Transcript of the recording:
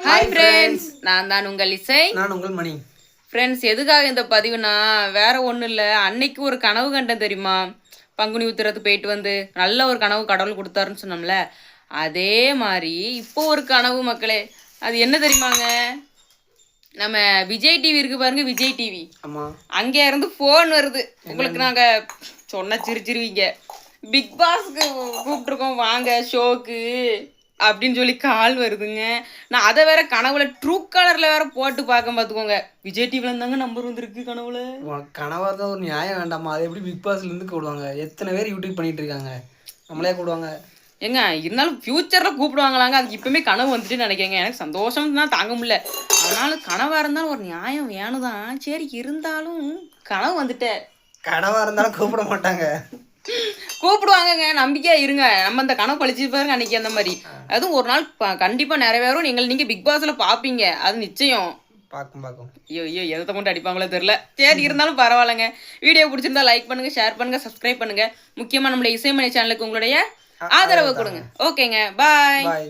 Hi friends, நான் தான் உங்கள் இசை. நான் உங்கள் மணி. ஃப்ரெண்ட்ஸ், எதுக்காக இந்த பதிவுனா வேற ஒன்றும் இல்லை. அன்னைக்கு ஒரு கனவு கண்டேன் தெரியுமா? பங்குனி உத்திரத்து போயிட்டு வந்து நல்ல ஒரு கனவு கடவுள் கொடுத்தாருன்னு சொன்னோம்ல, அதே மாதிரி இப்போ ஒரு கனவு மக்களே. அது என்ன தெரியுமாங்க? நம்ம விஜய் டிவி இருக்கு பாருங்க, விஜய் டிவி. அங்கே இருந்து ஃபோன் வருது. உங்களுக்கு நாங்கள் சொன்ன சிரிச்சிருவீங்க. பிக் பாஸ்க்கு கூப்பிட்டுருக்கோம் வாங்க ஷோக்கு அப்படின்னு சொல்லி கால் வருதுங்க. நான் அதை வேற கனவுல ட்ரூ கலர்ல வேற போட்டு பார்க்க பார்த்துக்கோங்க. விஜய் டிவில இருந்தாங்க நம்பர் வந்திருக்கு கனவுல. கனவா தான் ஒரு நியாயம் வேண்டாமா? அது எப்படி பிக் பாஸ்ல இருந்து கூப்பிடுவாங்க? எத்தனை பேர் யூடியூப் பண்ணிட்டு இருக்காங்க, நம்மளே கூப்பிடுவாங்க. ஏங்க இருந்தாலும் ஃபியூச்சர்ல கூப்பிடுவாங்களாங்க. அதுக்கு இப்பவுமே கனவு வந்துட்டு நினைக்கங்க. எனக்கு சந்தோஷம் தான் தாங்க முடியல. அதனால கனவா இருந்தாலும் ஒரு நியாயம் வேணுதான். சரி, இருந்தாலும் கனவு வந்துட்டேன். கனவா இருந்தாலும் கூப்பிட மாட்டாங்க. கூப்பிடுவாங்கங்க, நம்பிக்கையா இருங்க. நம்ம அந்த கனவு பழிச்சு பாருங்க அன்னைக்கு அந்த மாதிரி. அதுவும் ஒரு நாள் கண்டிப்பா நிறைவேறும். நீங்க பிக் பாஸ்ல பாப்பீங்க, அது நிச்சயம். பார்க்கும் ஐயோ எதை கொண்டு அடிப்பாங்களோ தெரியல. சரி, இருந்தாலும் பரவாயில்லைங்க. வீடியோ பிடிச்சிருந்தா லைக் பண்ணுங்க, ஷேர் பண்ணுங்க, சப்ஸ்கிரைப் பண்ணுங்க. முக்கியமா நம்மளுடைய இசைமணி சேனலுக்கு உங்களுடைய ஆதரவு கொடுங்க. ஓகேங்க, பாய்.